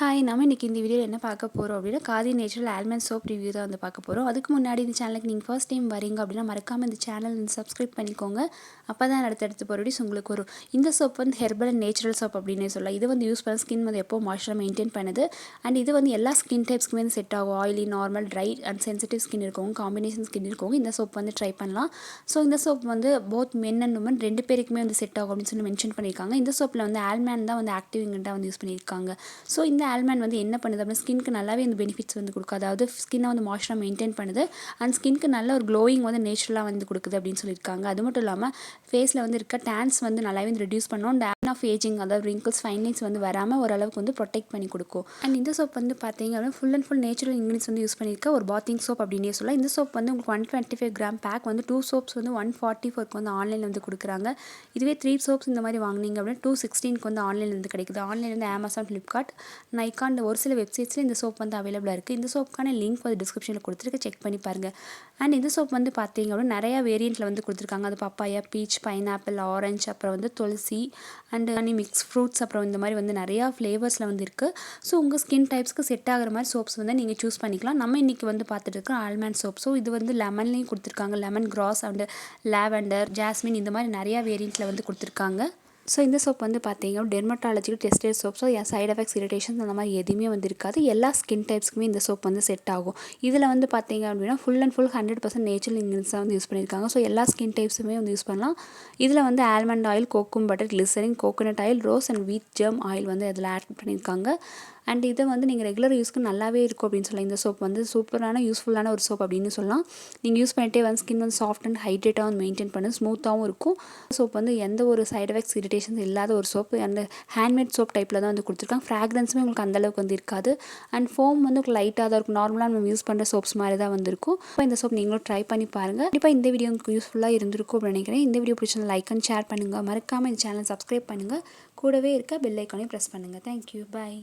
Hi, நம்ம இன்றைக்கி இந்த வீடியோவில் என்ன பார்க்க போகிறோம் அப்படின்னா khadi natural almond soap review தான் வந்து பார்க்க போகிறோம். அதுக்கு முன்னாடி இந்த சேனலுக்கு நீங்கள் ஃபர்ஸ்ட் டைம் வரீங்க அப்படின்னா மறக்காமல் இந்த சேனல் வந்து சப்ஸ்கிரைப் பண்ணிக்கோங்க. அப்போ தான் அடுத்தடுத்து போகிற வீடியோஸ் உங்களுக்கு வரும். இந்த சோப் வந்து ஹெர்பல் அண்ட் நேச்சுரல் சோப் அப்படின்னே சொல்லலாம். இது வந்து யூஸ் பண்ண ஸ்கின் வந்து எப்போ மாய்ஸ்சராக மெயின்டைன் பண்ணுது. அண்ட் இது வந்து எல்லா ஸ்கின் டைப்ஸ்க்குமே வந்து செட் ஆகும். Oily, normal, try and sensitive skin இருக்கவங்க, காம்பினேஷன் ஸ்கின் இருக்கவங்க இந்த சோப் வந்து ட்ரை பண்ணலாம். ஸோ இந்த சோப் வந்து போத் மென் அண்ட் உமன் ரெண்டு பேருக்குமே வந்து செட் ஆகும் அப்படின்னு சொல்லி மென்ஷன் பண்ணியிருக்காங்க. இந்த சோப்பில் வந்து ஆல்மண்ட் தான் வந்து ஆக்டிவ் இன்கிரிடியன்ட்டாக வந்து யூஸ் பண்ணியிருக்காங்க. ஸோ இந்த ஆல்மண்ட் வந்து என்ன பண்ணுது அப்படின்னா ஸ்கின்க்கு நல்லாவே இந்த பெனிஃபிட்ஸ் வந்து கொடுக்கும். அதாவது ஸ்கின்னை வந்து மாய்ஸ்சராக மெயின்டைன் பண்ணுது அண்ட் ஸ்கின்க்கு நல்ல ஒரு க்ளோயிங் வந்து நேச்சுரலாக வந்து கொடுக்குது அப்படின்னு சொல்லியிருக்காங்க. அது மட்டும் இல்லாமல் ஃபேஸில் வந்து இருக்க டேன்ஸ் வந்து நல்லாவே வந்து ரெடியூஸ் பண்ணும். டேன் ஆஃப் ஏஜிங், அதாவது ரிங்கிள்ஸ், ஃபைன் லைன்ஸ் வந்து வராமல் ஓரளவுக்கு வந்து ப்ரொடெக்ட் பண்ணி கொடுக்கும். அண்ட் இந்த சோப் வந்து பார்த்தீங்க அப்படின்னா full and full natural ingredients வந்து யூஸ் பண்ணியிருக்க ஒரு பாத்திங் சோப் அப்படின்னே சொல்லலாம். இந்த சோப் வந்து உங்களுக்கு 125 கிராம் பேக் வந்து 2 சோப்ஸ் வந்து 144 வந்து ஆன்லைனில் வந்து கொடுக்குறாங்க. இதுவே 3 சோப்ஸ் இந்த மாதிரி வாங்கினீங்க அப்படின்னா 216 வந்து ஆன்லைனில் வந்து கிடைக்குது. ஆன்லைன் வந்து அமேசான், ஃப்ளிப்கார்ட், நைக்கான் ஒரு சில வெப்சைட்ஸில் இந்த சோப் வந்து அவைலபிளாக இருக்குது. இந்த சோப்புக்கான லிங்க் வந்து டிஸ்கிரிப்ஷனில் கொடுத்துருக்கு, செக் பண்ணி பாருங்கள். அண்ட் இந்த சோப் வந்து பார்த்தீங்க அப்படின்னா நிறையா வேரியண்ட்டில் வந்து கொடுத்துருக்காங்க. அது பப்பாயா, பீச், பைனாப்பிள், ஆரஞ்சு, அப்புறம் வந்து துளசி அண்ட் ஹனி மிக்ஸ் ஃப்ரூட்ஸ், அப்புறம் இந்த மாதிரி வந்து நிறையா ஃப்ளேவர்ஸில் வந்து இருக்குது. ஸோ உங்கள் ஸ்கின் டைப்ஸ்க்கு செட் ஆகிற மாதிரி சோப்ஸ் வந்து நீங்கள் சூஸ் பண்ணிக்கலாம். நம்ம இன்றைக்கி வந்து பார்த்துட்டு இருக்கோம் ஆல்மண்ட் சோப். ஸோ இது வந்து லெமன்லேயும் கொடுத்துருக்காங்க. Lemon grass and lavender, jasmine இந்த மாதிரி நிறையா வேரியண்ட்டில் வந்து கொடுத்துருக்காங்க. ஸோ இந்த சோப் வந்து பார்த்தீங்கன்னா டெர்மட்டாலஜிக்கு tested soap. So side effects, irritations அந்த மாதிரி எதுவுமே வந்து இருக்காது. எல்லா ஸ்கின் டைப்ஸ்க்குமே இந்த சோப் வந்து செட் ஆகும். இதில் வந்து பார்த்தீங்க அப்படின்னா ஃபுல் அண்ட் ஃபுல் 100% நேச்சுரல் இன்கிரிடியன்ஸாக வந்து யூஸ் பண்ணியிருக்காங்க. ஸோ எல்லா ஸ்கின் டைப்ஸுமே வந்து யூஸ் பண்ணலாம். இதில் வந்து almond oil, kokum butter, glycerin, coconut oil, rose and wheat germ oil வந்து அதில் ஆட் பண்ணியிருக்காங்க. அண்ட் இதை வந்து நீங்கள் ரெகுலர் யூஸ்க்கு நல்லாவே இருக்கும் அப்படின்னு சொல்லலாம். இந்த சோப் வந்து சூப்பரான யூஸ்ஃபுல்லான ஒரு சோப் அப்படின்னு சொல்லலாம். நீங்கள் யூஸ் பண்ணிட்டே வந்து ஸ்கின் வந்து சாஃப்ட் அண்ட் ஹைட்ரேட்டாக வந்து மெயின்டைன் பண்ண ஸ்மூத்தாகவும் இருக்கும். சோப் வந்து எந்த ஒரு சைட் எஃபெக்ட்ஸ், இரிட்டேஷன்ஸ் இல்லாத ஒரு சோப். அண்ட் ஹேண்ட்மேட் சோப் டைப்பில் தான் வந்து கொடுத்துருக்காங்க. ஃப்ராக்ரன்ஸுமே உங்களுக்கு அந்தளவுக்கு வந்து இருக்காது. அண்ட் ஃபோம் வந்து உங்களுக்கு லைட்டாக தான் இருக்கும். நார்மலாக நம்ம யூஸ் பண்ணுற சோப்ஸ் மாதிரி தான் வந்துருக்கும். இப்போ இந்த சோப் நீங்களும் ட்ரை பண்ணி பாருங்கள். கண்டிப்பாக இந்த வீடியோ உங்களுக்கு யூஸ்ஃபுல்லாக இருந்திருக்கும் அப்படின்னு நினைக்கிறேன். இந்த வீடியோ பிடிச்சா லைக் அண்ட் ஷேர் பண்ணுங்கள். மறக்காமல் இந்த சேனல் சப்ஸ்கிரைப் பண்ணுங்கள். கூடவே இருக்க பெல் ஐக்கானையும் ப்ரெஸ் பண்ணுங்கள். தேங்க்யூ, பாய்.